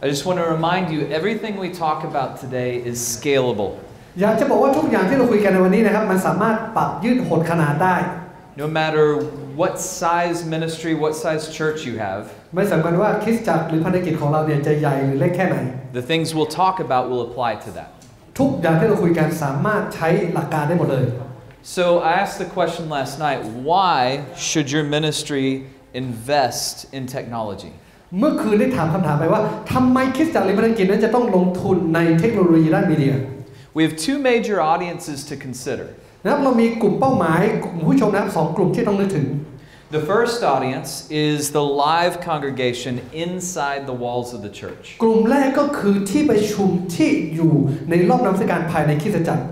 I just want to remind you, everything we talk about today is scalable. อยากจะบอกว่าทุกอย่างที่เราคุยกันในวันนี้นะครับมันสามารถปรับยืดหดขนาดได้ No matter what size ministry, what size church you have, ไม่สำคัญว่าคริสตจักรหรือพันธกิจของเราเนี่ยจะใหญ่หรือเล็กแค่ไหน the things we'll talk about will apply to that. ทุกอย่างที่เราคุยกันสามารถใช้หลักการได้หมดเลย So I asked the question last night, why should your ministry invest in technology? เมื่อคืนได้ถามคำถามไปว่าทำไมคริสตจักรหรือพันธกิจนั้นจะต้องลงทุนในเทคโนโลยีด้านมีเดีย We have two major audiences to consider. นะครับเรามีกลุ่มเป้าหมายกลุ่มผู้ชมนะครับ2กลุ่มที่ต้องนึกถึง The first audience is the live congregation inside the walls of the church. กลุ่มแรกก็คือที่ประชุมที่อยู่ในรอบนมัสการภายในคริสตจักร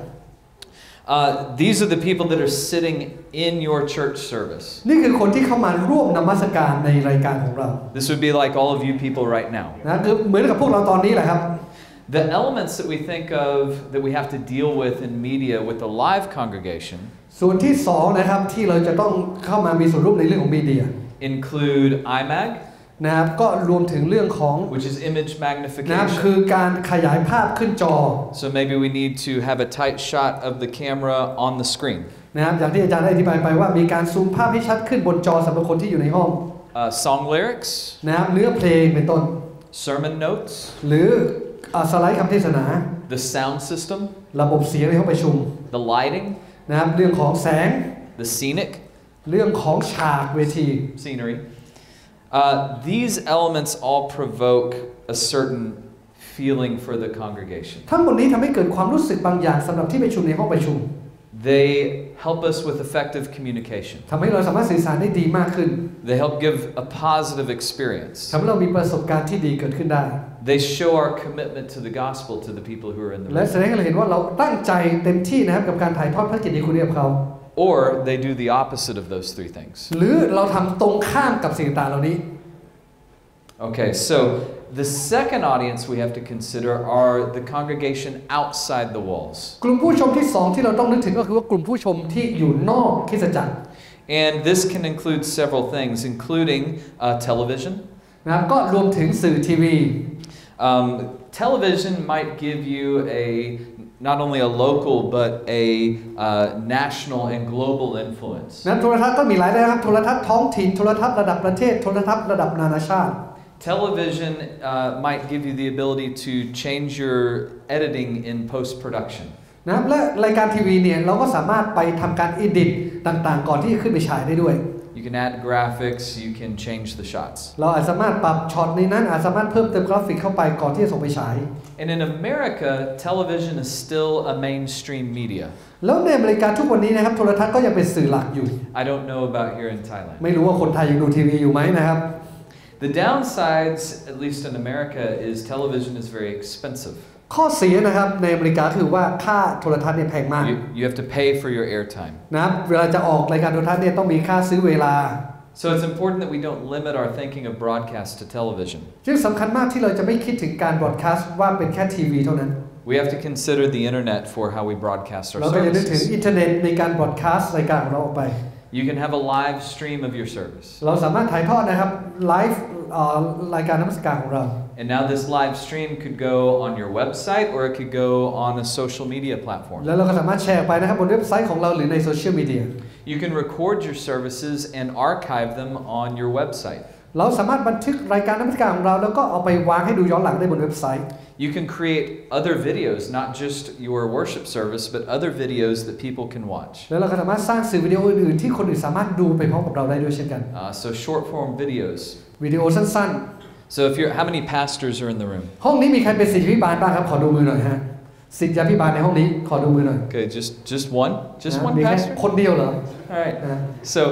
These are the people that are sitting in your church service. นี่คือคนที่เข้ามาร่วมนมัสการในรายการของเรา This would be like all of you people right now. นะคือเหมือนกับพวกเราตอนนี้แหละครับ The elements that we think of that we have to deal with in media with the live congregation ส่วนที่2นะครับที่เราจะต้องเข้ามามีส่วนร่วมในเรื่องของมีเดีย include IMAG, นะครับก็รวมถึงเรื่องของ which is image นะ magnification. คือการขยายภาพขึ้นจอ So maybe we need to have a tight shot of the camera on the screen. นะครับอย่างที่อาจารย์ได้อธิบายไปว่ามีการซูมภาพให้ชัดขึ้นบนจอสำหรับคนที่อยู่ในห้อง Song lyrics, นะครับเนื้อเพลงเป็นต้น sermon notes, หรือสไลด์คำเทศนา the sound system, ระบบเสียงในห้องประชุม the lighting, นะครับเรื่องของแสง the scenic, เรื่องของฉากเวที scenery. These elements all provoke a certain feeling for the congregation. ทั้งหมดนี้ทำให้เกิดความรู้สึกบางอย่างสำหรับที่ประชุมในห้องประชุม They help us with effective communication. ทำให้เราสามารถสื่อสารได้ดีมากขึ้น They help give a positive experience. ทำให้เรามีประสบการณ์ที่ดีเกิดขึ้นได้ They show our commitment to the gospel to the people who are in the และ room. แสดงให้เราเห็นว่าเราตั้งใจเต็มที่นะครับกับการถ่ายทอดพระกิตติคุณให้กับเขา Or they do the opposite of those three things. หรือเราทำตรงข้ามกับสิ่งต่างๆเหล่านี้ Okay, so the second audience we have to consider are the congregation outside the walls. กลุ่มผู้ชมที่2ที่เราต้องนึกถึงก็คือว่ากลุ่มผู้ชมที่อยู่นอกคริสตจักร And this can include several things, including television. นะครับก็รวมถึงสื่อทีวี Television might give you not only a local but a national and global influence. นะโทรทัศน์ก็มีหลายนะครับโทรทัศน์ท้องถิ่นโทรทัศน์ระดับประเทศโทรทัศน์ระดับนานาชาติ Television might give you the ability to change your editing in post-production. นะครับและรายการทีวีเนี่ยเราก็สามารถไปทำการอิดิตต่างๆก่อนที่จะขึ้นไปฉายได้ด้วย You can add graphics, you can change the shots. เราอาจสามารถปรับช็อตในนั้นอาจสามารถเพิ่มเติมกราฟิกเข้าไปก่อนที่จะส่งไปฉาย And in America, television is still a mainstream media. แล้วในอเมริกาทุกวันนี้นะครับโทรทัศน์ก็ยังเป็นสื่อหลักอยู่ I don't know about here in Thailand. ไม่รู้ว่าคนไทยยังดูทีวีอยู่ไหมนะครับ The downsides, at least in America, is television is very expensive. ข้อเสียนะครับในอเมริกาคือว่าค่าโทรทัศน์เนี่ยแพงมาก You have to pay for your airtime. นะครับเวลาจะออกรายการโทรทัศน์เนี่ยต้องมีค่าซื้อเวลา So it's important that we don't limit our thinking of broadcast to television. จึงสำคัญมากที่เราจะไม่คิดถึงการบรอดคาสต์ว่าเป็นแค่ทีวีเท่านั้น We have to consider the internet for how we broadcast our เราก็จะนึกถึง services. อินเทอร์เน็ตในการบรอดคาสต์รายการของเราออกไป You can have a live stream of your service. เราสามารถถ่ายทอดนะครับไลฟ์รายการนมัสการของเรา And now this live stream could go on your website or it could go on a social media platform. แล้วเราก็สามารถแชร์ไปนะครับบนเว็บไซต์ของเราหรือในโซเชียลมีเดีย You can record your services and archive them on your website. เราสามารถบันทึกรายการนมัสการของเราแล้วก็เอาไปวางให้ดูย้อนหลังได้บนเว็บไซต์ You can create other videos, not just your worship service, but other videos that people can watch. แล้วเราก็สามารถสร้างสื่อวิดีโออื่นๆที่คนอื่นสามารถดูไปพร้อมกับเราได้ด้วยเช่นกัน So short form videos. วิดีโอสั้น So if how many pastors are in the room? ๆห้องนี้มีใครเป็นศิษยาภิบาลบ้างครับขอดูมือหน่อยฮะศิษยาภิบาลในห้องนี้ขอดูมือหน่อย Okay, just one? Just one มีแค่ pastor? คนเดียวเหรอ All right. So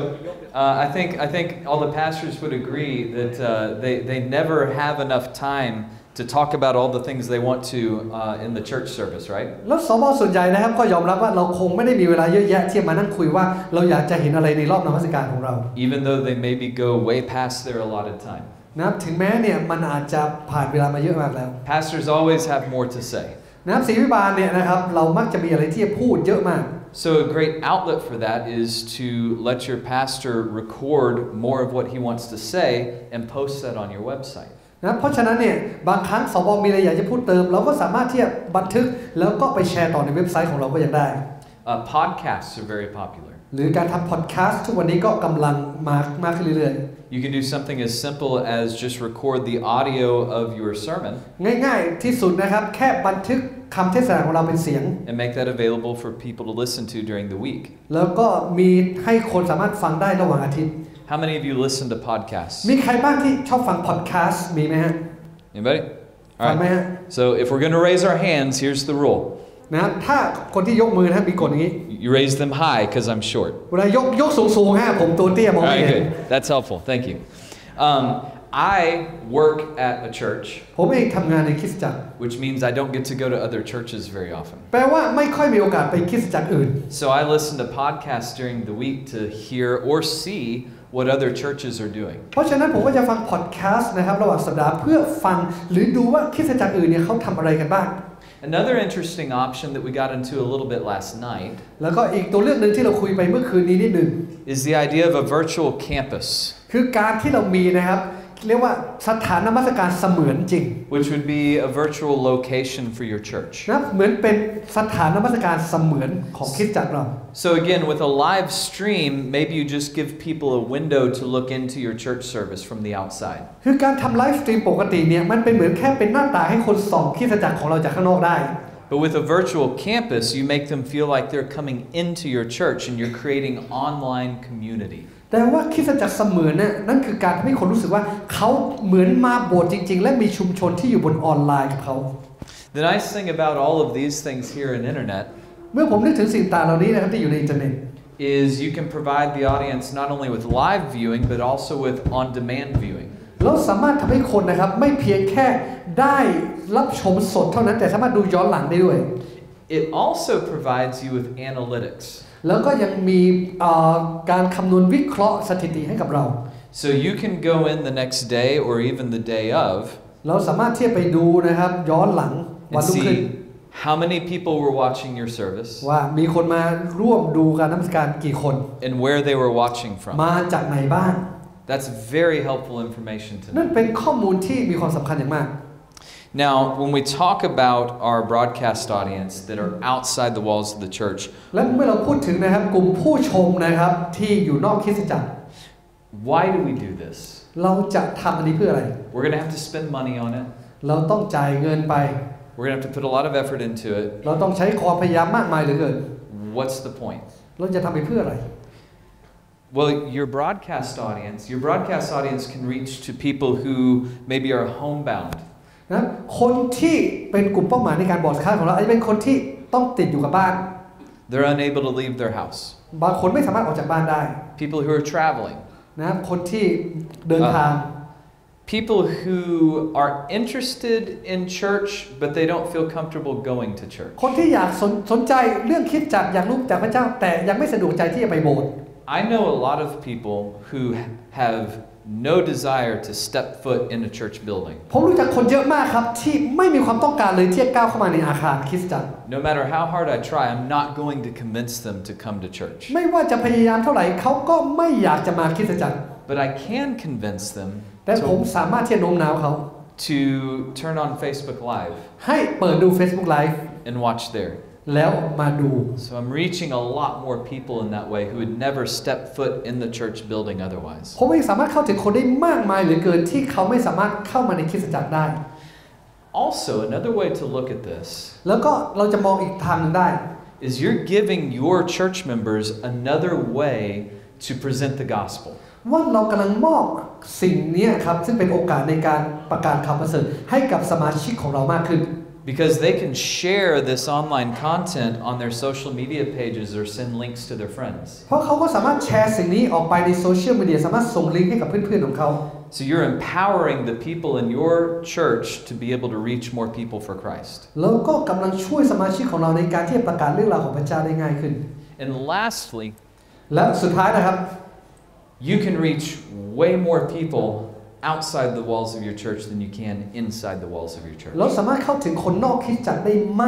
I think all the pastors would agree that they never have enough time to talk about all the things they want to in the church service, right? แล้วสบส่วนใหญ่นะครับก็ยอมรับว่าเราคงไม่ได้มีเวลาเยอะแยะที่มานั่งคุยว่าเราอยากจะเห็นอะไรในรอบนมัสการของเรา Even though they maybe go way past their allotted time. นะครับถึงแม้เนี่ยมันอาจจะผ่านเวลามาเยอะมากแล้ว Pastors always have more to say. นะครับศิษยาภิบาลเนี่ยนะครับเรามักจะมีอะไรที่จะพูดเยอะมาก So a great outlet for that is to let your pastor record more of what he wants to say and post that on your website. น นะเพราะฉะนั้นเนี่ยบางครั้งสวมีอะไรอยากจะพูดเติมเราก็สามารถที่จะบันทึกแล้วก็ไปแชร์ต่อในเว็บไซต์ของเราก็ยังได้ Podcasts are very popular. หรือการทำพอดแคสต์ทุกวันนี้ก็กำลังมากขึ้นเรื่อยๆ You can do something as simple as just record the audio of your sermon. ง่ายๆที่สุดนะครับแค่บันทึกคำเทศนาของเราเป็นเสียง And make that available for people to listen to during the week. แล้วก็มีให้คนสามารถฟังได้ระหว่างอาทิตย์ How many of you listen to podcasts? มีใครบ้างที่ชอบฟังพอดแคสต์มีไหมฮะ Anybody? ฟังไหมฮะ So if we're going to raise our hands, here's the rule. นะถ้าคนที่ยกมือนะมีกฎอย่างนี้ You raise them high because I'm short. เวลายกสูงๆฮะผมตัวเตี้ยมองไม่ Alright, เห็น good. That's helpful. Thank you. I work at a church, ผมเองทำงานในคริสตจักร which means I don't get to go to other churches very often. แปลว่าไม่ค่อยมีโอกาสไปคริสตจักรอื่น So I listen to podcasts during the week to hear or see what other churches are doing. เพราะฉะนั้นผมก็จะฟังพอดแคสต์นะครับระหว่างสัปดาห์เพื่อฟังหรือดูว่าคริสตจักรอื่นเนี่ยเขาทำอะไรกันบ้าง Another interesting option that we got into a little bit last night แล้วก็อีกตัวเลือกหนึ่งที่เราคุยไปเมื่อคืนนี้นิดหนึ่ง is the idea of a virtual campus, คือการที่เรามีนะครับเรียกว่าสถานนมัสการเสมือนจริง which would be a virtual location for your church. นะเหมือนเป็นสถานนมัสการเสมือนของคริสตจักรเรา So again, with a live stream, maybe you just give people a window to look into your church service from the outside. คือการทำไลฟ์สตรีมปกติเนี่ยมันเป็นเหมือนแค่เป็นหน้าต่างให้คนส่องคริสตจักรของเราจากข้างนอกได้ But with a virtual campus, you make them feel like they're coming into your church and you're creating online community. แต่ว่าคริสตจักรเสมือนนั่นคือการทำให้คนรู้สึกว่าเขาเหมือนมาโบสถ์จริงๆและมีชุมชนที่อยู่บนออนไลน์กับเขา The nice thing about all of these things here in internet เมื่อผมนึกถึงสิ่งต่างเหล่านี้นะครับที่อยู่ในอินเทอร์เน็ต is you can provide the audience not only with live viewing but also with on-demand viewing. เราสามารถทำให้คนนะครับไม่เพียงแค่ได้รับชมสดเท่านั้นแต่สามารถดูย้อนหลังได้ด้วย It also provides you with analytics. แล้วก็ยังมีการคำนวณวิเคราะห์สถิติให้กับเรา So you can go in the next day or even the day of เราสามารถที่จะไปดูนะครับย้อนหลังวัน and รุ่งขึ้น see how many people were watching your service ว่ามีคนมาร่วมดูการนมัสการกี่คน and where they were watching from. มาจากไหนบ้าง That's very helpful information to นั่น know. เป็นข้อมูลที่มีความสำคัญอย่างมาก Now, when we talk about our broadcast audience that are outside the walls of the church, และเมื่อเราพูดถึงนะครับกลุ่มผู้ชมนะครับที่อยู่นอกคริสตจักร why do we do this? เราจะทำอันนี้เพื่ออะไร We're going to have to spend money on it. เราต้องจ่ายเงินไป We're going to have to put a lot of effort into it. เราต้องใช้ความพยายามมากมายเหลือเกิน What's the point? เราจะทำไปเพื่ออะไร Well, your broadcast audience can reach to people who maybe are homebound. นะคนที่เป็นกลุ่มเป้าหมายในการบอดคาสต์ของเราอาจจะเป็นคนที่ต้องติดอยู่กับบ้าน They're unable to leave their house. บางคนไม่สามารถออกจากบ้านได้ People who are traveling. นะคนที่เดินทาง People who are interested in church but they don't feel comfortable going to church. คนที่อยากสนใจเรื่องคริสตจักรอยากรู้จากพระเจ้าแต่ยังไม่สะดวกใจที่จะไปโบสถ์ I know a lot of people who have no desire to step foot in a church building. ผมรู้จักคนเยอะมากครับที่ไม่มีความต้องการเลยที่จะก้าวเข้ามาในอาคารคริสตจักร No matter how hard I try, I'm not going to convince them to come to church. ไม่ว่าจะพยายามเท่าไหร่เขาก็ไม่อยากจะมาคริสตจักร But I can convince them แต่ผมสามารถที่จะโน้มน้าวเขา to turn on Facebook Live ให้เปิดดู Facebook Live and watch there. แล้วมาดู So I'm reaching a lot more people in that way who would never step foot in the church building otherwise. ผมเองสามารถเข้าถึงคนได้มากมายเหลือเกินที่เขาไม่สามารถเข้ามาในคริสตจักรได้ Also, another way to look at this แล้วก็เราจะมองอีกทางหนึงได้ is you're giving your church members another way to present the gospel. ว่าเรากำลังมอบสิ่งนี้ครับซึ่งเป็นโอกาสในการประกาศข่าวประเสริฐให้กับสมาชิกของเรามากขึ้น Because they can share this online content on their social media pages or send links to their friends. เพราะเขาก็สามารถแชร์สิ่งนี้ออกไปในโซเชียลมีเดียสามารถส่งลิงก์ให้กับเพื่อนๆของเขา So you're empowering the people in your church to be able to reach more people for Christ. แล้วก็กำลังช่วยสมาชิกของเราในการที่จะประกาศเรื่องราวของพระเจ้าได้ง่ายขึ้น And lastly, และสุดท้ายนะครับ you can reach way more people outside the walls of your church than you can inside the walls of your church. เราสามารถเข้าถึงคนนอกคริสตจักรได้ม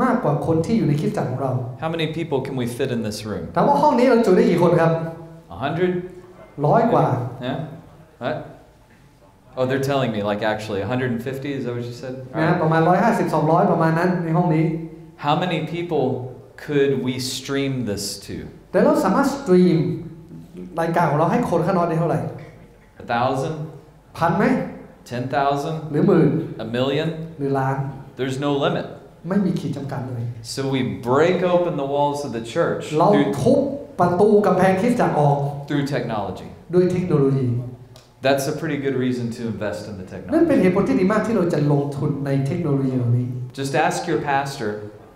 ากกว่าคนที่อยู่ในคริสตจักรของเรา How many people can we fit in this room? ถามว่าห้องนี้เราจุได้กี่คนครับ 100? 100 กว่า Yeah? What? Oh, they're telling me like actually 150. Is that what you said? นะประมาณ150-200ประมาณนั้นในห้องนี้ How many people could we stream this to? แต่เราสามารถสตรีมรายการของเราให้คนข้างนอกได้เท่าไหร่ 1,000? พันไหม 10,000? หรือหมื่น A million? หรือล้าน There's no limit. ไม่มีขีดจำกัดเลย So we break open the walls of the church เราทุบประตูกำแพงคริสตจักรออก through technology. ด้วยเทคโนโลยี That's a pretty good reason to invest in the นั่นเป็น technology. เหตุผลที่ดีมากที่เราจะลงทุนในเทคโนโลยีเหล่านี้ Just ask your pastor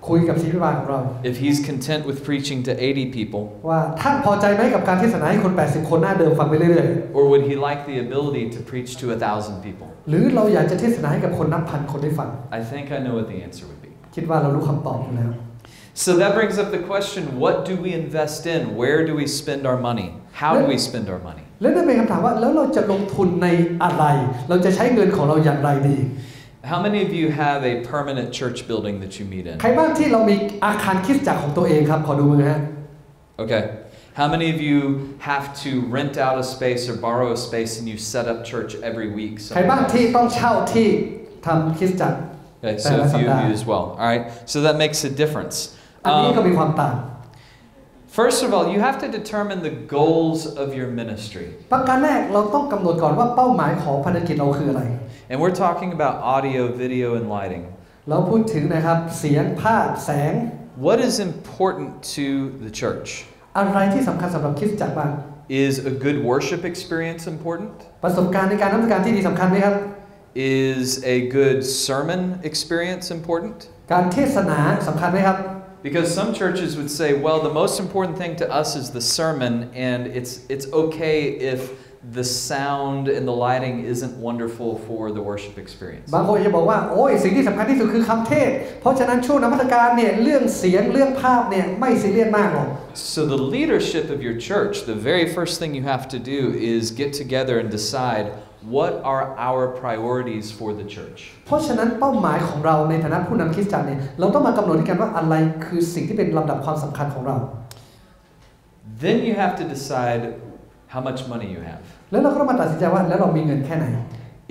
คุยกับศิษย์บาลของเรา if he's content with preaching to 80 people, ว่าท่านพอใจไหมกับการเทศนาให้คน80คนหน้าเดิมฟังไปเรื่อย or would he like the ability to preach to 1,000 people? ๆหรือเราอยากจะเทศนาให้กับคนนับพันคนได้ฟัง I think I know what the answer would be. คิดว่าเรารู้คำตอบอยู่แล้ว So that brings up the question, what do we invest in? Where do we spend our money? How do we spend our money? แล้วนั่นเป็นคำถามว่าแล้วเราจะลงทุนในอะไรเราจะใช้เงินของเราอย่างไรดี How many of you have a permanent church building that you meet in? ใครบ้างที่เรามีอาคารคริสตจักรของตัวเองครับขอดูมือฮะ Okay. How many of you have to rent out a space or borrow a space and you set up church every week? ใครบ้างที่ต้องเช่าที่ทำคริสตจักร Okay, so a few of you as well. All right. So that makes a difference. อันนี้ก็มีความต่าง First of all, you have to determine the goals of your ministry. ประการแรกเราต้องกำหนดก่อนว่าเป้าหมายของภารกิจเราคืออะไร And we're talking about audio, video, and lighting. เราพูดถึงนะครับเสียงภาพแสง What is important to the church? อะไรที่สำคัญสำหรับคริสตจักรบ้าง Is a good worship experience important? ประสบการณ์ในการนมัสการที่ดีสำคัญไหมครับ Is a good sermon experience important? การเทศนาสำคัญไหมครับ Because some churches would say, well, the most important thing to us is the sermon, and it's okay if the sound and the lighting isn't wonderful for the worship experience. บางคนจะบอกว่าโอ้ยสิ่งที่สำคัญที่สุดคือคำเทศเพราะฉะนั้นช่วงนมัสการเนี่ยเรื่องเสียงเรื่องภาพเนี่ยไม่ซีเรียสมากหรอก So the leadership of your church, the very first thing you have to do is get together and decide what are our priorities for the church. เพราะฉะนั้นเป้าหมายของเราในฐานะผู้นำคริสตจักรเนี่ยเราต้องมากำหนดกันว่าอะไรคือสิ่งที่เป็นลำดับความสำคัญของเรา Then you have to decide how much money you have. แล้วเราก็ต้องมาตัดสินใจว่าแล้วเรามีเงินแค่ไหน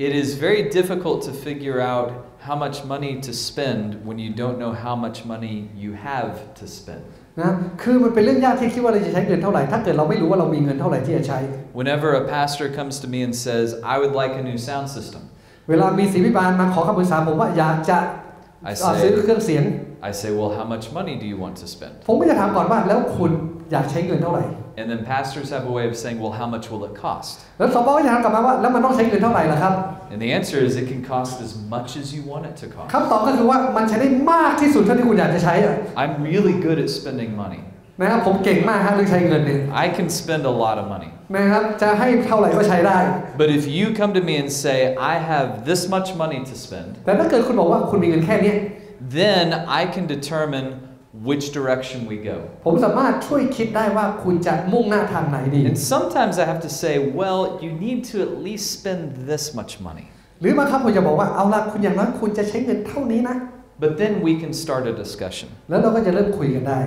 It is very difficult to figure out how much money to spend when you don't know how much money you have to spend. นะคือมันเป็นเรื่องยากที่คิดว่าเราจะใช้เงินเท่าไหร่ถ้าเกิดเราไม่รู้ว่าเรามีเงินเท่าไหร่ที่จะใช้ Whenever a pastor comes to me and says, I would like a new sound system, เวลามีศิษย์บาลมาขอคำปรึกษาผมว่าอยากจะซื้อเครื่องเสียง I say, well, how much money do you want to spend? ผมก็จะถามก่อนว่าแล้วคุณอยากใช้เงินเท่าไหร่ And then pastors have a way of saying, well, how much will it cost? แล้วสปก็จะถามกลับมาว่าแล้วมันต้องใช้เงินเท่าไหร่ล่ะครับ And the answer is it can cost as much as you want it to cost. คำตอบก็คือว่ามันใช้ได้มากที่สุดเท่าที่คุณอยากจะใช้ I'm really good at spending money. นะครับผมเก่งมากฮะเรื่องใช้เงินเนี่ย I can spend a lot of money. นะครับจะให้เท่าไหร่ก็ใช้ได้ But if you come to me and say, I have this much money to spend, แต่ถ้าเกิดคุณบอกว่าคุณมีเงินแค่นี้ then I can determine which direction we go. ผมสามารถช่วยคิดได้ว่าคุณจะมุ่งหน้าทางไหนดี And sometimes I have to say, well, you need to at least spend this much money. หรือบางครั้งผมจะบอกว่าเอาละคุณอย่างน้อยคุณจะใช้เงินเท่านี้นะ But then we can start a discussion. แล้วเราก็จะเริ่มคุยกันได้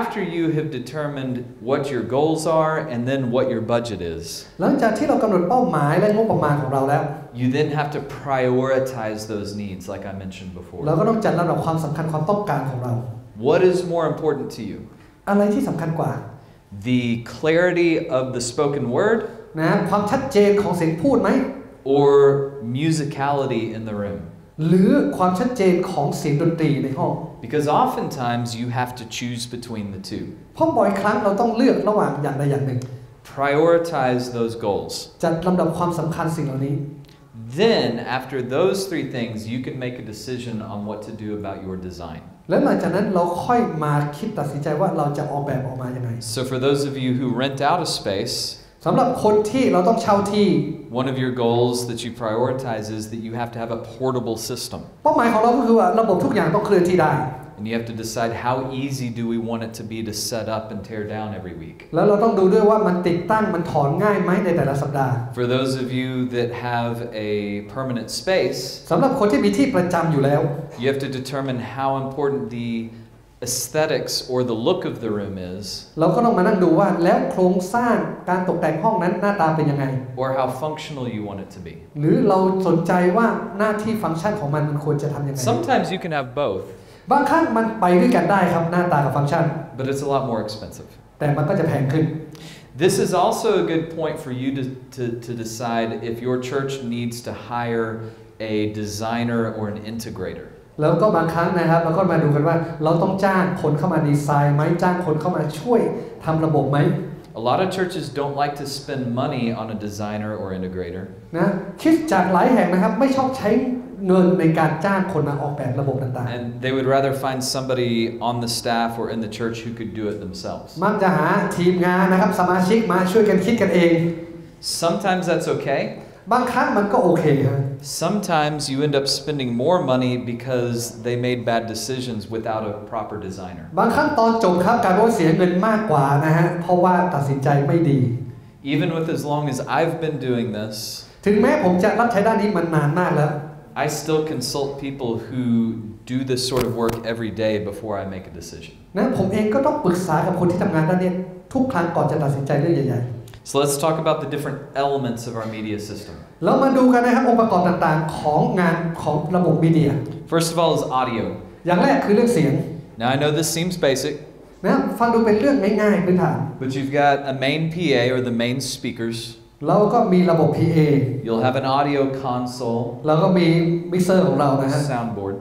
After you have determined what your goals are and then what your budget is, หลังจากที่เรากำหนดเป้าหมายและงบประมาณของเราแล้ว you then have to prioritize those needs like I mentioned เรา before. ก็ต้องจัดลำดับความสำคัญความต้องการของเรา What is more important to you? อะไรที่สำคัญกว่า The clarity of the spoken word นะความชัดเจนของเสียงพูดไหม or musicality in the room? หรือความชัดเจนของเสียงดนตรีในห้อง Because oftentimes you have to choose between the two. เพราะบ่อยครั้งเราต้องเลือกระหว่างอย่างใดอย่างหนึ่ง Prioritize those goals. จัดลำดับความสำคัญสิ่งเหล่านี้ Then, after those three things, you can make a decision on what to do about your design. แล้วหลังจากนั้นเราค่อยมาคิดตัดสินใจว่าเราจะออกแบบออกมายังไง So for those of you who rent out a space, สำหรับคนที่เราต้องเช่าที่ one of your goals that you prioritize is that you have to have a portable system. เป้าหมายของเราก็คือว่าระบบทุกอย่างต้องเคลื่อนที่ได้ And you have to decide how easy do we want it to be to set up and tear down every week. แล้วเราต้องดูด้วยว่ามันติดตั้งมันถอนง่ายไหมในแต่ละสัปดาห์ For those of you that have a permanent space, สำหรับคนที่มีที่ประจำอยู่แล้ว you have to determine how important the aesthetics or the look of the room is เราก็ต้องมานั่งดูว่าแล้วโครงสร้างการตกแต่งห้องนั้นหน้าตาเป็นยังไง or how functional you want it to be หรือเราสนใจว่าหน้าที่ฟังก์ชันของมันควรจะทำยังไง Sometimes you can have both บางครั้งมันไปด้วยกันได้ครับหน้าตากับฟังก์ชัน but it's a lot more expensive แต่มันก็จะแพงขึ้น This is also a good point for you to decide if your church needs to hire a designer or an integrator แล้วก็บางครั้งนะครับเราก็มาดูกันว่าเราต้องจ้างคนเข้ามาดีไซน์ไหมจ้างคนเข้ามาช่วยทำระบบไหม A lot of churches don't like to spend money on a designer or integrator นะคิดจากหลายแห่งนะครับไม่ชอบใช้เงินในการจ้างคนมาออกแบบระบบต่างๆ and they would rather find somebody on the staff or in the church who could do it themselves มักจะหาทีมงานนะครับสมาชิกมาช่วยกันคิดกันเอง Sometimes that's okay บางครั้งมันก็โอเคครับ Sometimes you end up spending more money because they made bad decisions without a proper designer บางครั้งตอนจบครับการว่าเสียเงินมากกว่านะฮะเพราะว่าตัดสินใจไม่ดี Even with as long as I've been doing this ถึงแม้ผมจะรับใช้ด้านนี้มันนานมากแล้ว I still consult people who do this sort of work every day before I make a decision นะผมเองก็ต้องปรึกษากับคนที่ทำงานด้านนี้ทุกครั้งก่อนจะตัดสินใจเรื่องใหญ่ๆ So let's talk about the different elements of our media system เรามาดูกันนะครับองค์ประกอบต่างๆของงานของระบบมีเดีย First of all is audio อย่างแรกคือเรื่องเสียง Now I know this seems basic นะฟังดูเป็นเรื่องง่ายๆพื้นฐาน But you've got a main PA or the main speakers เราก็มีระบบ PA You'll have an audio console เราก็มีมิกเซอร์ของเรานะฮะ soundboard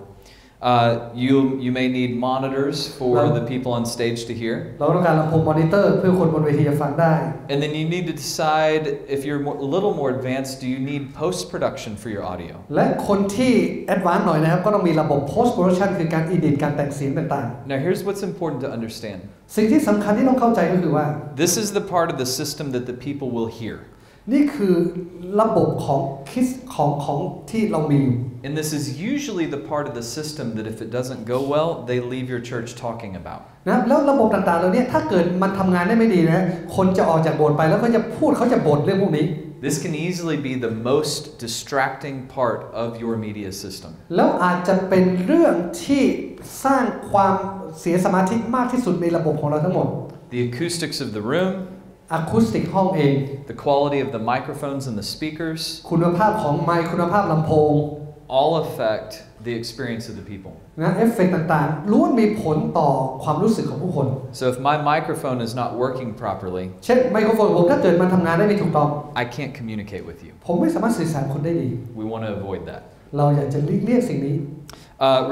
You may need monitors for the people on stage to hear เราต้องการลำโพงมอนิเตอร์เพื่อคนบนเวทีจะฟังได้ And then you need to decide if you're a little more advanced do you need post-production for your audio และคนที่แอดวานซ์หน่อยนะครับก็ต้องมีระบบ post production คือการ edit การแต่งเสียงต่างๆ Now here's what's important to understand สิ่งที่สำคัญที่ต้องเข้าใจก็คือว่า This is the part of the system that the people will hear นี่คือระบบของคิดของที่เรามี And this is usually the part of the system that if it doesn't go well they leave your church talking about นะแล้วระบบต่างๆเหล่านี้ถ้าเกิดมันทำงานได้ไม่ดีนะคนจะออกจากโบสถ์ไปแล้วก็จะพูดเขาจะบ่นเรื่องพวกนี้ This can easily be the most distracting part of your media system แล้วอาจจะเป็นเรื่องที่สร้างความเสียสมาธิมากที่สุดในระบบของเราทั้งหมด The acoustics of the roomอะคูสติกห้องเอง The quality of the microphones and the speakers คุณภาพของไมค์คุณภาพลำโพง all affect the experience of the people นะเอฟเฟกต์ต่างๆล้วนมีผลต่อความรู้สึกของผู้คน So if my microphone is not working properly เช่นไมโครโฟนผมถ้าเกิดมันทำงานได้ไม่ถูกต้อง I can't communicate with you ผมไม่สามารถสื่อสารคนได้ดี We want to avoid that เราอยากจะหลีกเลี่ยงสิ่งนี้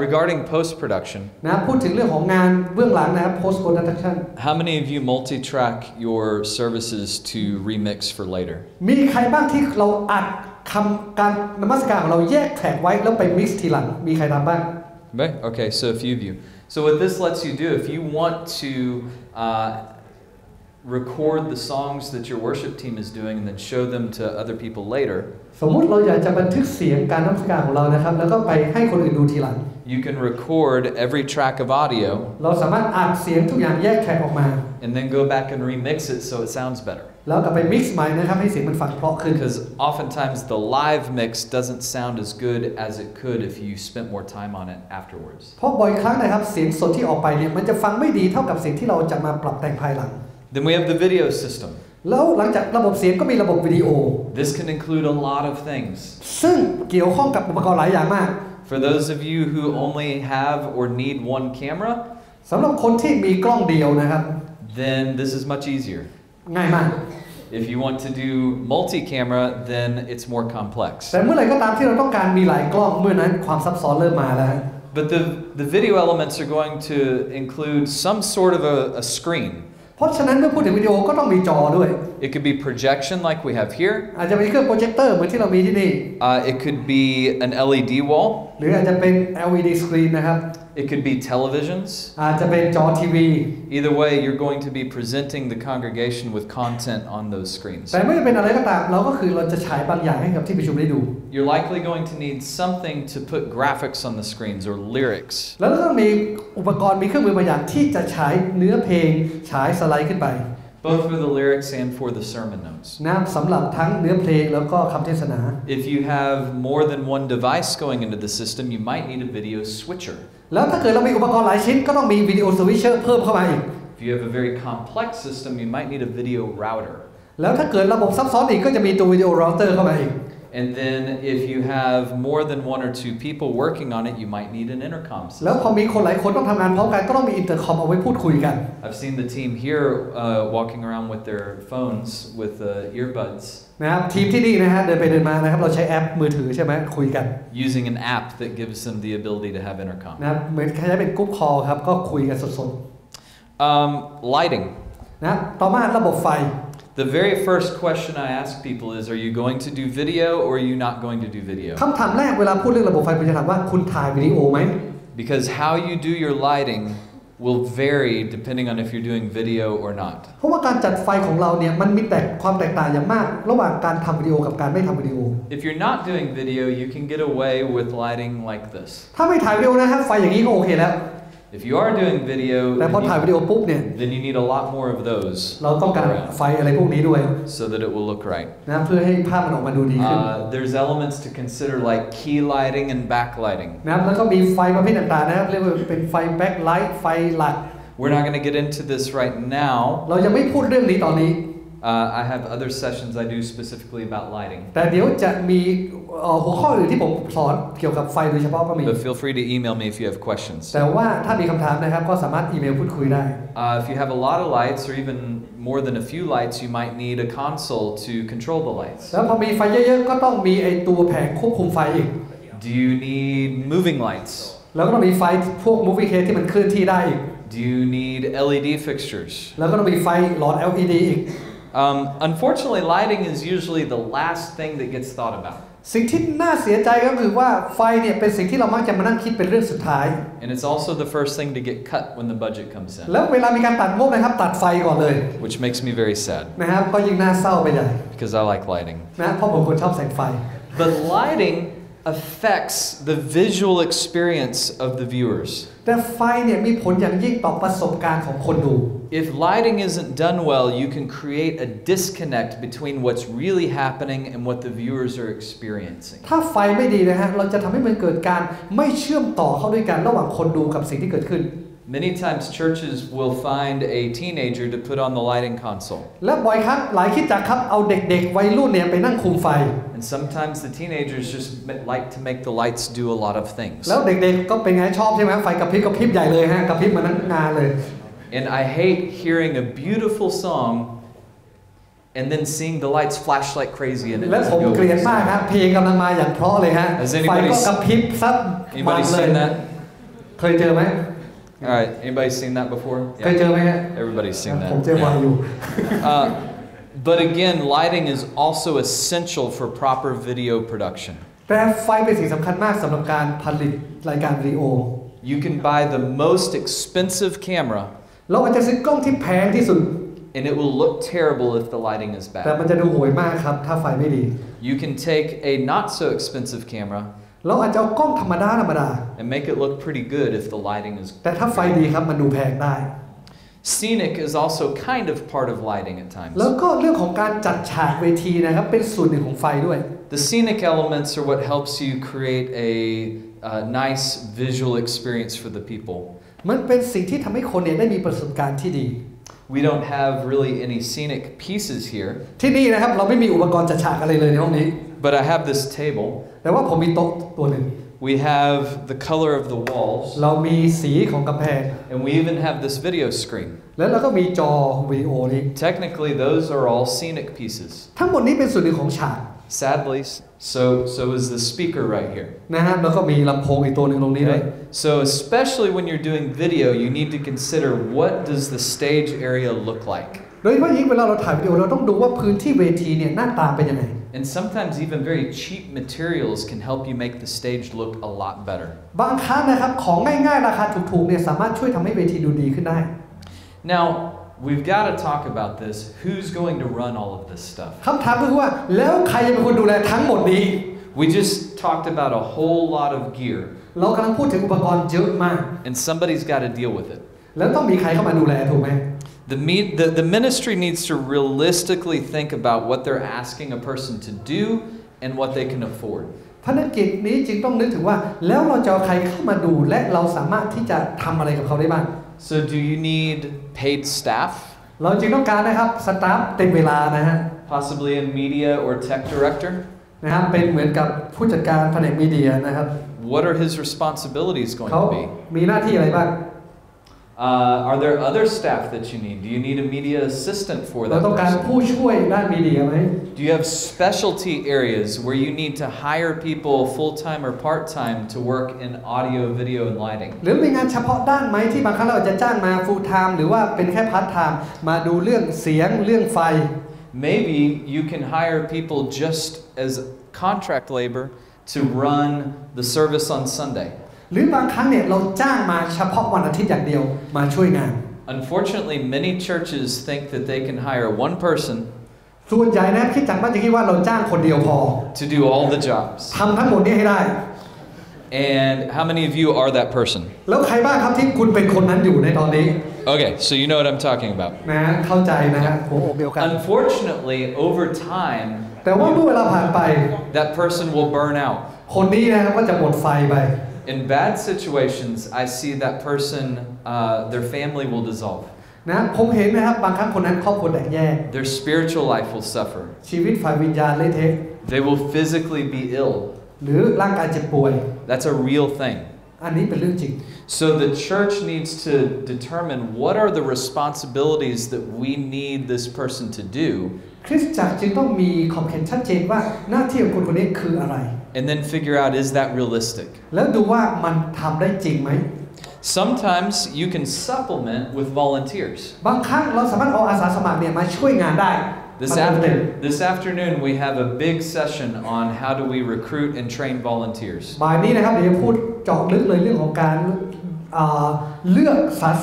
Regarding post-production นะพูดถึงเรื่องของงานเบื้องหลังนะครับ post production How many of you multi-track your services to remix for later มีใครบ้างที่เราอัดคำการนมัสการของเราแยกแทร็กไว้แล้วไปมิกซ์ทีหลังมีใครทำบ้าง Okay, so a few of you. So what this lets you do, if you want to record the songs that your worship team is doing and then show them to other people later, สมมุติเราอยากจะบันทึกเสียงการนมัสการของเรานะครับแล้วก็ไปให้คนอื่นดูทีหลัง you can record every track of audio เราสามารถอัดเสียงทุกอย่างแยกแทร็กออกมา and then go back and remix it so it sounds better. แล้วกลับไปมิกซ์ใหม่นะครับให้เสียงมันฟังเพราะขึ้น Because oftentimes the live mix doesn't sound as good as it could if you spent more time on it afterwards. เพราะบ่อยครั้งนะครับเสียงสดที่ออกไปเนี่ยมันจะฟังไม่ดีเท่ากับเสียงที่เราจะมาปรับแต่งภายหลัง Then we have the video system. แล้วหลังจากระบบเสียงก็มีระบบวิดีโอ This can include a lot of things. ซึ่งเกี่ยวข้องกับอุปกรณ์หลายอย่างมาก For those of you who only have or need one camera, สำหรับคนที่มีกล้องเดียวนะครับ then this is much easier. ง่ายมาก If you want to do multi-camera, then it's more complex. แต่เมื่อไหร่ก็ตามที่เราต้องการมีหลายกล้องเมื่อนั้นความซับซ้อนเริ่มมาแล้ว But the video elements are going to include some sort of a screen. เพราะฉะนั้นเมื่อพูดถึงวิดีโอก็ต้องมีจอด้วย It could be projection like we have here. อาจจะเป็นเครื่องโปรเจคเตอร์เหมือนที่เรามีที่นี่ It could be an LED wall. หรืออาจจะเป็น LED screen นะครับ It could be televisions. อาจจะเป็นจอทีวี Either way, you're going to be presenting the congregation with content on those screens. แต่ไม่ว่าเป็นอะไรก็ตามเราก็คือเราจะฉายบางอย่างให้กับที่ประชุมได้ดู You're likely going to need something to put graphics on the screens or lyrics. แล้วก็มีอุปกรณ์มีเครื่องมือบางอย่างที่จะฉายเนื้อเพลงฉายสไลด์ขึ้นไป both for the lyrics and for the sermon notes. นะสำหรับทั้งเนื้อเพลงแล้วก็คำเทศนา If you have more than one device going into the system, you might need a video switcher. แล้วถ้าเกิดเรามีอุปกรณ์หลายชิ้นก็ต้องมีวิดีโอสวิตเชอร์เพิ่มเข้ามาอีก If you have a very complex system, you might need a video router. แล้วถ้าเกิดระบบซับซ้อนอีกก็จะมีตัววิดีโอเราเตอร์เข้ามาอีก And then if you have more than one or two people working on it, you might need an intercom system. แล้วพอมีคนหลายคนต้องทำงานพร้อมกันก็ต้องมีอินเตอร์คอมเอาไว้พูดคุยกัน I've seen the team here walking around with their phones with earbuds. นะครับทีมที่นี่นะฮะเดินไปเดินมานะครับเราใช้แอปมือถือใช่ไหมคุยกัน Using an app that gives them the ability to have intercom. นะครับเหมือนใช้เป็นกรุ๊ปคอลครับก็คุยกันสดLighting. ๆนะต่อมาระบบไฟ The very first question I ask people is, are you going to do video or are you not going to do video? คำถามแรกเวลาพูดเรื่องระบบไฟผมจะถามว่าคุณถ่ายวิดีโอไหม Because how you do your lighting will vary depending on if you're doing video or not. เพราะว่าการจัดไฟของเราเนี่ยมันมีความแตกต่างอย่างมากระหว่างการทำวิดีโอกับการไม่ทำวิดีโอ If you're not doing video, you can get away with lighting like this. ถ้าไม่ถ่ายวิดีโอนะครับไฟอย่างนี้ก็โอเคแล้ว If you are doing video, แต่พอถ่ายวิดีโอปุ๊บเนี่ย then you need a lot more of those เราต้องการไฟอะไรพวกนี้ด้วย so that it will look right. นะเพื่อให้ภาพมันออกมาดูดีขึ้น There's elements to consider like key lighting and backlighting. นะแล้วก็มีไฟประเภทต่างๆนะครับเรียกว่าเป็นไฟแบ็คไลท์ไฟหลัก We're not going to get into this right now. เรายังไม่พูดเรื่องนี้ตอนนี้ I have other sessions I do specifically about lighting. แต่เดี๋ยวจะมีหัวข้ออื่นที่ผมสอนเกี่ยวกับไฟโดยเฉพาะก็มี But feel free to email me if you have questions. แต่ว่าถ้ามีคำถามนะครับก็สามารถอีเมลพูดคุยได้ If you have a lot of lights or even more than a few lights, you might need a console to control the lights. แล้วพอมีไฟเยอะๆก็ต้องมีไอตัวแผงควบคุมไฟอีก Do you need moving lights? แล้วก็ต้องมีไฟพวก moving case ที่มันเคลื่อนที่ได้อีก Do you need LED fixtures? แล้วก็ต้องมีไฟหลอด LED อีก Unfortunately, lighting is usually the last thing that gets thought about. สิ่งที่น่าเสียใจก็คือว่าไฟเนี่ยเป็นสิ่งที่เรามักจะมานั่งคิดเป็นเรื่องสุดท้าย And it's also the first thing to get cut when the budget comes in. แล้วเวลามีการตัดงบนะครับตัดไฟก่อนเลย Which makes me very sad. นะครับก็ยิ่งน่าเศร้าไปใหญ่ Because I like lighting. นะเพราะผมคนชอบแสงไฟ But lighting affects the visual experience of the viewers. แต่ไฟเนี่ยมีผลอย่างยิ่งต่อประสบการณ์ของคนดู If lighting isn't done well, you can create a disconnect between what's really happening and what the viewers are experiencing. ถ้าไฟไม่ดีนะฮะเราจะทำให้มันเกิดการไม่เชื่อมต่อเข้าด้วยกันระหว่างคนดูกับสิ่งที่เกิดขึ้น Many times churches will find a teenager to put on the lighting console. และบ่อยครั้งหลายคริสตจักรครับเอาเด็กๆวัยรุ่นเนี่ยไปนั่งคุมไฟ And sometimes the teenagers just like to make the lights do a lot of things. แล้วเด็กๆก็เป็นไงชอบใช่ไหมไฟกระพริบใหญ่เลยฮะกระพริบมานั่งงานเลย And I hate hearing a beautiful song and then seeing the lights flash like crazy and it และผม doesn't เกลียด go. มากครับเพลงกำลังมาอย่างเพราะเลยฮะไฟก็กระพริบซัดมาเลย เคยเจอไหม All right, anybody seen that before? เคยเจอไหมฮะ Everybody's seen that. ผมเจอบ่อยอยู่ But again, lighting is also essential for proper video production. แต่ไฟเป็นสิ่งสำคัญมากสำหรับการผลิตรายการวิดีโอ You can buy the most expensive camera เราอาจจะซื้อกล้องที่แพงที่สุด and it will look terrible if the lighting is แต่ bad. มันจะดูห่วยมากครับถ้าไฟไม่ดี You can take a not so expensive camera เราอาจจะเอากล้องธรรมดาand make it look pretty good if the lighting is แต่ถ้าไฟดีครับมันดูแพงได้ Scenic is also kind of part of lighting at times. แล้วก็เรื่องของการจัดฉากเวทีนะครับเป็นส่วนหนึ่งของไฟด้วย The scenic elements are what helps you create a nice visual experience for the people. มันเป็นสิ่งที่ทำให้คนเนี่ยได้มีประสบการณ์ที่ดี We don't have really any scenic pieces here. ที่นี่นะครับเราไม่มีอุปกรณ์จัดฉากอะไรเลยในห้องนี้ But I have this table. แต่ว่าผมมีโต๊ะตัวหนึ่ง We have the color of the walls. เรามีสีของกำแพง And we even have this video screen. แล้วเราก็มีจอวิดีโอนี้ Technically, those are all scenic pieces. ทั้งหมดนี้เป็นส่วนหนึ่งของฉาก Sadly, so is the speaker right here. นะฮะแล้วก็มีลำโพงอีกตัวหนึ่งตรงนี้ด้วย So especially when you're doing video, you need to consider what does the stage area look like. โดยเฉพาะยิ่งเวลาเราถ่ายวิดีโอเราต้องดูว่าพื้นที่เวทีเนี่ยหน้าตาเป็นยังไง And sometimes even very cheap materials can help you make the stage look a lot better. บางครั้งนะครับของง่ายๆราคาถูกๆเนี่ยสามารถช่วยทำให้เวทีดูดีขึ้นได้ Now, we've got to talk about this. Who's going to run all of this stuff? คำถามก็คือว่าแล้วใครจะเป็นคนดูแลทั้งหมดนี้ We just talked about a whole lot of gear. เรากำลังพูดถึงอุปกรณ์เยอะมาก And somebody's got to deal with it. แล้วต้องมีใครเข้ามาดูแลถูกไหม The ministry needs to realistically think about what they're asking a person to do and what they can afford. ภารกิจนี้จึงต้องนึกถึงว่าแล้วเราจะเอาใครเข้ามาดูและเราสามารถที่จะทำอะไรกับเขาได้บ้าง So do you need paid staff? เราจึงต้องการนะครับสตาฟเต็มเวลานะฮะ Possibly a media or tech director? นะครับเป็นเหมือนกับผู้จัดการแผนกมีเดียนะครับ What are his responsibilities going เขา to be? มีหน้าที่อะไรบ้าง Are there other staff that you need? Do you need a media assistant for เรา that ต้องการ person? ผู้ช่วยด้านมีเดียไหม Do you have specialty areas where you need to hire people full-time or part-time to work in audio, video, and lighting? หรือมีงานเฉพาะด้านไหมที่บางครั้งเราจะจ้างมา full time หรือว่าเป็นแค่ part time มาดูเรื่องเสียงเรื่องไฟ Maybe you can hire people just as contract labor to run the service on Sunday. หรือบางครั้งเนี่ยเราจ้างมาเฉพาะวันอาทิตย์อย่างเดียวมาช่วยงาน Unfortunately, many churches think that they can hire one person ส่วนใหญ่นะคิดจังว่าจะคิดว่าเราจ้างคนเดียวพอ to do all the jobs. ทำทั้งหมดนี้ให้ได้ And how many of you are that person? แล้วใครบ้างครับที่คุณเป็นคนนั้นอยู่ในตอนนี้ Okay, so you know what I'm talking about. นะเข้าใจนะฮะหัวอกเดียวกัน Unfortunately, over time, แต่ว่าเมื่อเวลาผ่านไป that person will burn out. คนนี้นะครับก็จะหมดไฟไป In bad situations, I see that person, their family will dissolve. นะผมเห็นนะครับบางครั้งคนนั้นครอบครัวแตกแยก Their spiritual life will suffer. ชีวิตฝ่ายวิญญาณเละเทะ They will physically be ill. หรือร่างกายเจ็บป่วย That's a real thing. อันนี้เป็นเรื่องจริง So the church needs to determine what are the responsibilities that we need this person to do. คริสตจักรจึงต้องมีขอบเขตชัดเจนว่าหน้าที่ของคนคนนี้คืออะไร And then figure out, is that realistic? แล้วดูว่ามันทำได้จริงไหม Sometimes you can supplement with volunteers. บางครั้งเราสามารถเอาอาสาสมัครเนี่ยมาช่วยงานได้ This afternoon we have a big session on how do we recruit and train volunteers. บ่ายนี้นะครับเดี๋ยวพูดเจาะลึกเลยเรื่องของการเลือก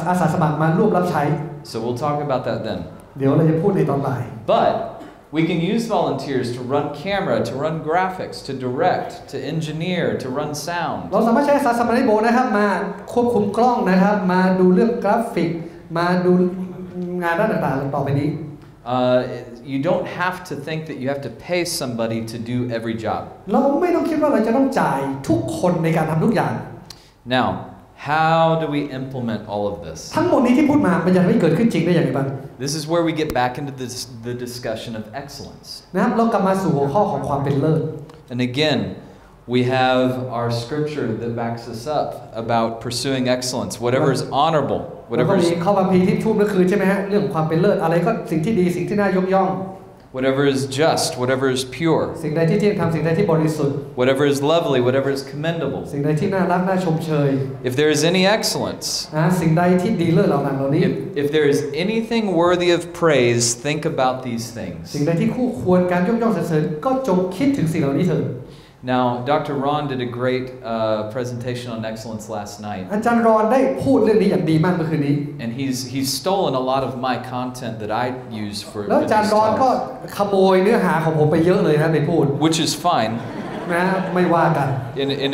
อาสาสมัครมาร่วมรับใช้ So we'll talk about that then. เดี๋ยวเราจะพูดในตอนบ่าย But we can use volunteers to run camera, to run graphics, to direct, to engineer, to run sound. เราสามารถใช้อาสาสมัครในโบสถ์นะครับมาควบคุมกล้องนะครับมาดูเรื่องกราฟิกมาดูงานด้านต่างๆต่อไปนี้ You don't have to think that you have to pay somebody to do every job. เราไม่ต้องคิดว่าเราจะต้องจ่ายทุกคนในการทำทุกอย่าง Now, how do we implement all of this? ทั้งหมดนี้ที่พูดมามันจะไม่เกิดขึ้นจริงได้อย่างไรบ้าง This is where we get back into the discussion of excellence. นะครับเรากลับมาสู่หัวข้อของความเป็นเลิศ And again, we have our scripture that backs us up about pursuing excellence, whatever is honorable, แล้วก็ whatever มี is ข้อบัญญัติที่ทุ่มก็คือใช่ไหมฮะเรื่องความเป็นเลิศอะไรก็สิ่งที่ดีสิ่งที่น่ายกย่อง whatever is just, whatever is pure, สิ่งใดที่เที่ยงธรรมสิ่งใดที่บริสุทธิ์ whatever is lovely, whatever is commendable. สิ่งใดที่น่ารักน่าชมเชย If there is any excellence, สิ่งใดที่ดีเลิศเหล่านั้นเหล่านี้ if there is anything worthy of praise, think about these สิ่ง things. ใดที่คู่ควรการยกย่องสรรเสริญก็จงคิดถึงสิ่งเหล่านี้เถิด Now, Dr. Ron did a great presentation on excellence last night. อาจารย์รอนได้พูดเรื่องนี้อย่างดีมากเมื่อคืนนี้ And he's stolen a lot of my content that I use for แล้วอาจารย์รอนก็ talk, ขโมยเนื้อหาของผมไปเยอะเลยนะในพูด which is fine. นะไม่ว่ากัน And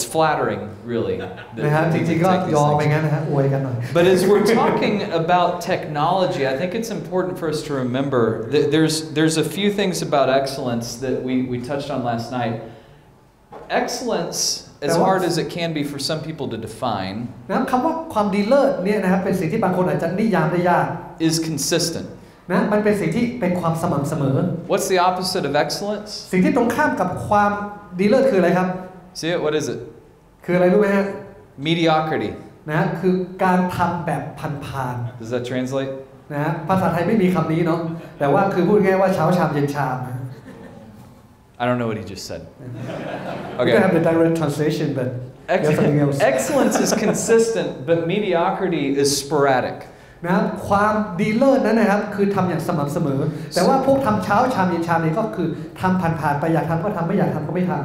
it's flattering, really. นะฮะจริงๆก็ยอมไปงั้นนะฮะอวยกันหน่อย But as we're talking about technology, I think it's important for us to remember that there's a few things about excellence that we touched on last night. Excellence, as hard as it can be for some people to define, นะคำว่าความดีเลิศเนี่ยนะครับเป็นสิ่งที่บางคนอาจจะนิยามได้ยาก is consistent. นะมันเป็นสิ่งที่เป็นความสม่ำเสมอ What's the opposite of excellence? สิ่งที่ตรงข้ามกับความดีเลิศคืออะไรครับ See it? What is it? คืออะไรรู้ไหมฮะ Mediocrity. นะคือการทำแบบผ่าน Does that translate? ๆนะภาษาไทยไม่มีคำนี้เนาะแต่ว่าคือพูดง่ายว่าเช้าชามเย็นชาม I don't know what he just said. We don't have the direct translation but there's something else Excellence is consistent, but mediocrity is sporadic. นะความดีเลิศนั้นนะครับคือทำอย่างสม่ำเสมอแต่ว่าพวกทำเช้าชามเย็นชามนี่ก็คือทำผ่านๆไปอยากทำก็ทำไม่อยากทำก็ไม่ทำ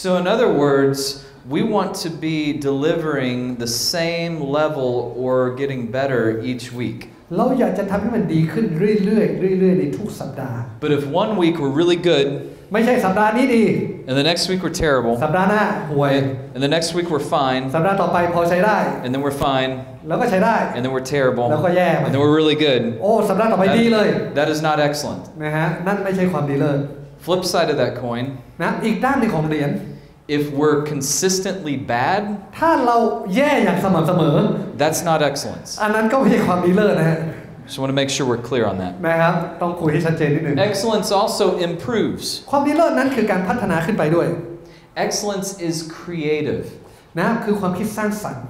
So in other words, we want to be delivering the same level or getting better each week. เราอยากจะทำให้มันดีขึ้นเรื่อยๆเรื่อยๆในทุกสัปดาห์ But if one week we're really good, ไม่ใช่สัปดาห์นี้ดี and the next week we're terrible, สัปดาห์หน้าห่วย and the next week we're fine, สัปดาห์ต่อไปพอใช้ได้ and then we're fine, แล้วก็ใช้ได้ and then we're terrible, แล้วก็แย่ and then we're really good. โอ้สัปดาห์ต่อไปดีเลย That is not excellent. นะฮะนั่นไม่ใช่ความดีเลิศ Flip side of that coin, นะอีกด้านหนึ่งของเหรียญ if we're consistently bad, ถ้าเราแย่อย่างสม่ำเสมอ that's not excellence. อันนั้นก็ไม่ใช่ความดีเลิศนะฮะ Just want to make sure we're clear on that. นะครับต้องคุยให้ชัดเจนนิดนึง Excellence also improves. ความดีเลิศนั้นคือการพัฒนาขึ้นไปด้วย Excellence is creative. นะคือความคิดสร้างสรรค์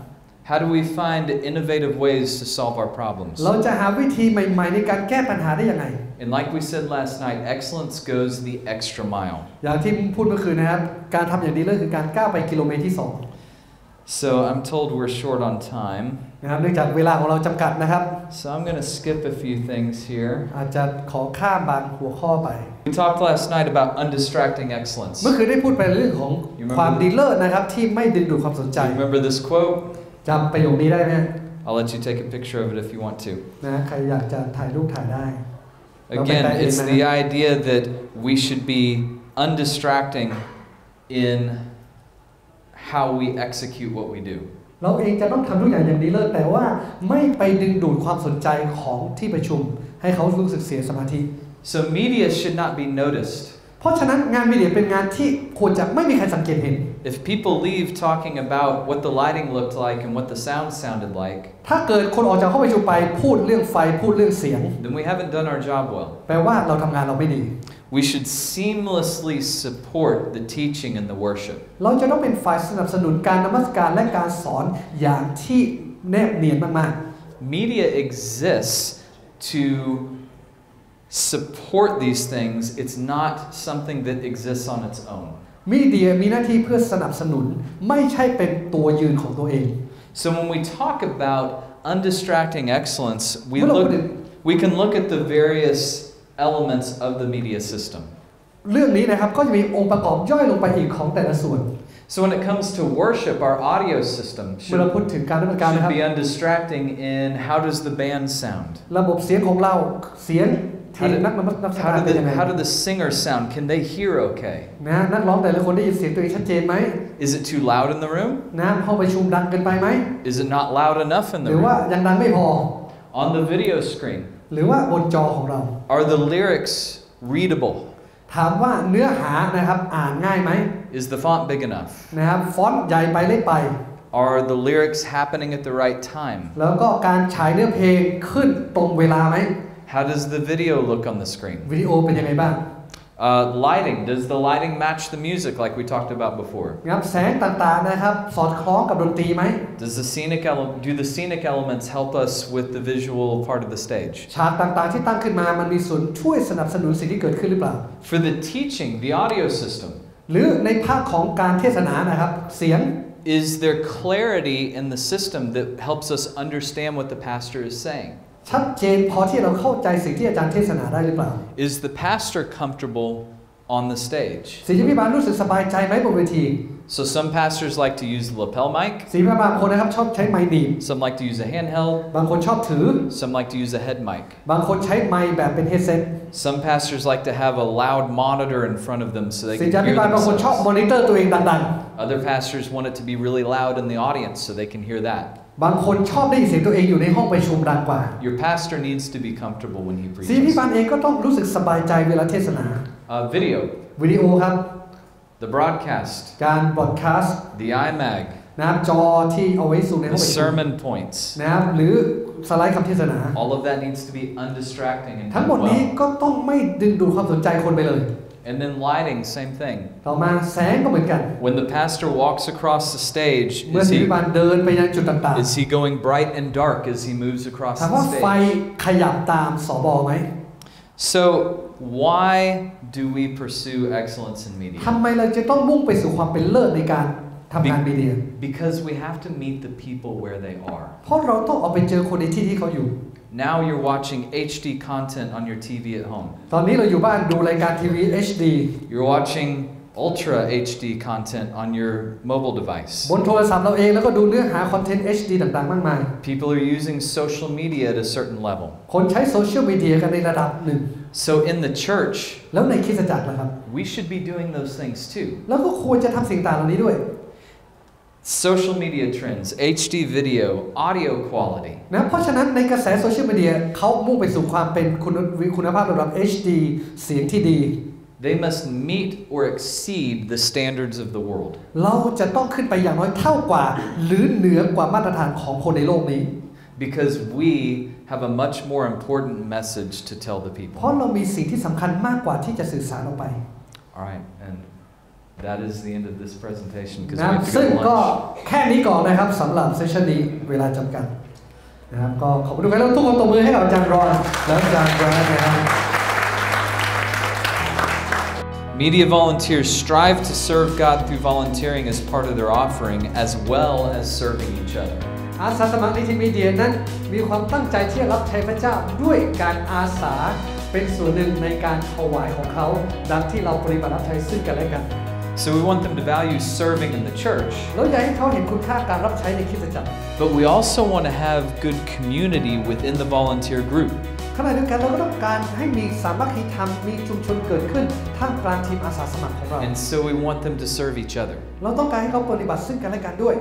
How do we find innovative ways to solve our problems? เราจะหาวิธีใหม่ๆในการแก้ปัญหาได้ยังไง And like we said last night, excellence goes the extra mile. อย่างที่พูดเมื่อคืนนะครับการทำอย่างดีเลิศคือการก้าวไปกิโลเมตรที่ So I'm told we're short on time. 2นะครับเนื่องจากเวลาของเราจำกัดนะครับ So I'm going to skip a few things here. อาจจะขอข้ามบางหัวข้อไป We talked last night about undistracting excellence. เมื่อคืนได้พูดไปเรื่องของความดีเลิศนะครับที่ไม่ดึงดูดความสนใจ You remember this quote? จำประโยคนี้ได้ไหม I'll let you take a picture of it if you want to. นะใครอยากจะถ่ายรูปถ่ายได้ Again, it's the idea that we should be undistracting in how we execute what we do. เราเองจะต้องทำทุกอย่างอย่างดีเลิศแต่ว่าไม่ไปดึงดูดความสนใจของที่ประชุมให้เขารู้สึกเสียสมาธิ So media should not be noticed. เพราะฉะนั้นงานมีเดียเป็นงานที่ควรจะไม่มีใครสังเกตเห็น If people leave talking about what the lighting looked like and what the sound sounded like, ถ้าเกิดคนออกจากห้องประชุมไปพูดเรื่องไฟพูดเรื่องเสียง then we haven't done our job well. แปลว่าเราทำงานเราไม่ดี We should seamlessly support the teaching and the worship. เราจะต้องเป็นฝ่ายสนับสนุนการนมัสการและการสอนอย่างที่แนบเนียนมาก Media exists to support these things. It's not something that exists on its own. ๆมีเดียมีหน้าที่เพื่อสนับสนุนไม่ใช่เป็นตัวยืนของตัวเอง So when we talk about undistracting excellence, we can look at the various elements of the media system. เรื่องนี้นะครับก็จะมีองค์ประกอบย่อยลงไปอีกของแต่ละส่วน So when it comes to worship, our audio system เมื่อเราพูดถึงการนมัสการนะครับ should be undistracting in how does the band sound? ระบบเสียงของเราเสียงทีมนักนมัสการเป็นยังไง How do the singers sound? Can they hear okay? นะนักร้องแต่ละคนได้ยินเสียงตัวเองชัดเจนไหม Is it too loud in the room? นะห้องประชุมดังเกินไปไหม Is it not loud enough in ห the รือว่า room? ยังดังไม่พอ On the video screen, หรือว่าบนจอของเรา are the lyrics readable? ถามว่าเนื้อหานะครับอ่านง่ายไหม Is the font big enough? นะครับฟอนต์ใหญ่ไปเล็กไป Are the lyrics happening at the right time? แล้วก็การฉายเนื้อเพลงขึ้นตรงเวลาไหม How does the video look on the screen? วิดีโอเป็นยังไงบ้าง Lighting. Does the lighting match the music like we talked about before? นะครับแสงต่างๆนะครับสอดคล้องกับดนตรีไหม Do the scenic elements help us with the visual part of the stage? ฉากต่างๆที่ตั้งขึ้นมามันมีส่วนช่วยสนับสนุนสิ่งที่เกิดขึ้นหรือเปล่า For the teaching, the audio system, หรือในภาคของการเทศนานะครับเสียง is there clarity in the system that helps us understand what the pastor is saying? ชัดเจนพอที่เราเข้าใจสิ่งที่อาจารย์เทศนาได้หรือเปล่า Is the pastor comfortable on the stage? ศิษยาพิบาลรู้สึกสบายใจไหมบนเวที So some pastors like to use the lapel mic. ศิษยาพิบาลบางคนนะครับชอบใช้ไมค์หนีบ Some like to use a handheld. บางคนชอบถือ Some like to use a head mic. บางคนใช้ไมค์แบบเป็นเฮดเซ็ต Some pastors like to have a loud monitor in front of them so they ศิ can ษยาพิ hear บาลบางคนชอบ themselves. มอนิเตอร์ตัวเองดัง Other pastors want it to be really loud in the audience so they can hear that. ๆบางคนชอบได้ยินเสียงตัวเองอยู่ในห้องประชุมดังกว่า Your pastor needs to be comfortable when he ศิษยาพิ preaches. บาลเองก็ต้องรู้สึกสบายใจเวลาเทศนา Video, วิดีโอครับ the broadcast, การบอดคาสต์ the iMag, นะครับจอที่เอาไว้สู่ในห้อ the งประชุม sermon points. นะครับหรือสไลด์คำเทศนา All of that needs to be undistracting and ทั้ง done หมดนี้ well. ก็ต้องไม่ดึงดูดความสนใจคนไปเลย And then lighting, same thing. ต่อมาแสงก็เหมือนกัน When the pastor walks across the stage, เมื่อศิษยาพิบาลเดินไปยังจุดต่าง is he going bright and dark as he moves ๆ across ถาม the ว่าไฟ stage? ขยับตามสบไหม So why do we pursue excellence in media? ทำไมเราจะต้องมุ่งไปสู่ความเป็นเลิศในการทำงานมีเดีย Because we have to meet the people where they are. เพราะเราต้องออกไปเจอคนในที่ที่เขาอยู่ Now you're watching HD content on your TV at home. ตอนนี้เราอยู่บ้านดูรายการทีวี HD You're watching ultra HD content on your mobile device. บนโทรศัพท์เราเองแล้วก็ดูเนื้อหาคอนเทนต์ HD ต่างๆมากมาย People are using social media at a certain level. คนใช้โซเชียลมีเดียกันในระดับหนึ่ง So in the church, แล้วในคริสตจักรล่ะครับ we should be doing those things too. แล้วก็ควรจะทำสิ่งต่างเหล่านี้ด้วย Social media trends, HD video, audio quality. นะเพราะฉะนั้นในกระแสโซเชียลมีเดียเขามุ่งไปสู่ความเป็นคุณภาพระดับ HD เสียงที่ดี They must meet or exceed the standards of the world. เราจะต้องขึ้นไปอย่างน้อยเท่ากว่าหรือเหนือกว่ามาตรฐานของคนในโลกนี้ Because we have a much more important message to tell the people. เพราะเรามีสิ่งที่สำคัญมากกว่าที่จะสื่อสารออกไป All right, and that is the end of this presentation because นะ we have to ซึ่ง go to ก็ lunch. แค่นี้ก่อนนะครับสำหรับเซสชันนี้เวลาจำกัดนะครับก็ขอบคุณทุกท่านทุกคนตบมือให้กับอาจารย์รอนและอาจารย์แบรนด์นะครับ Media volunteers strive to serve God through volunteering as part of their offering as well as serving each other. อาสาสมัครนิติมีเดียนั้นมีความตั้งใจที่จะรับใช้พระเจ้าด้วยการอาสาเป็นส่วนหนึ่งในการถวายของเขาดังที่เราปฏิบัติรับใช้ซึ่งกันและกัน So we want them to value serving in the church, เราอยากให้เขาเห็นคุณค่าการรับใช้ในคริสตจักร but we also want to have good community within the volunteer group. ขณะเดียวกันเราก็ต้องการให้มีสามัคคีธรรมมีชุมชนเกิดขึ้นท่ามกลางทีมอาสาสมัครของเรา And so we want them to serve each other. เราต้องการให้เขาปฏิบัติซึ่งกันและกันด้วย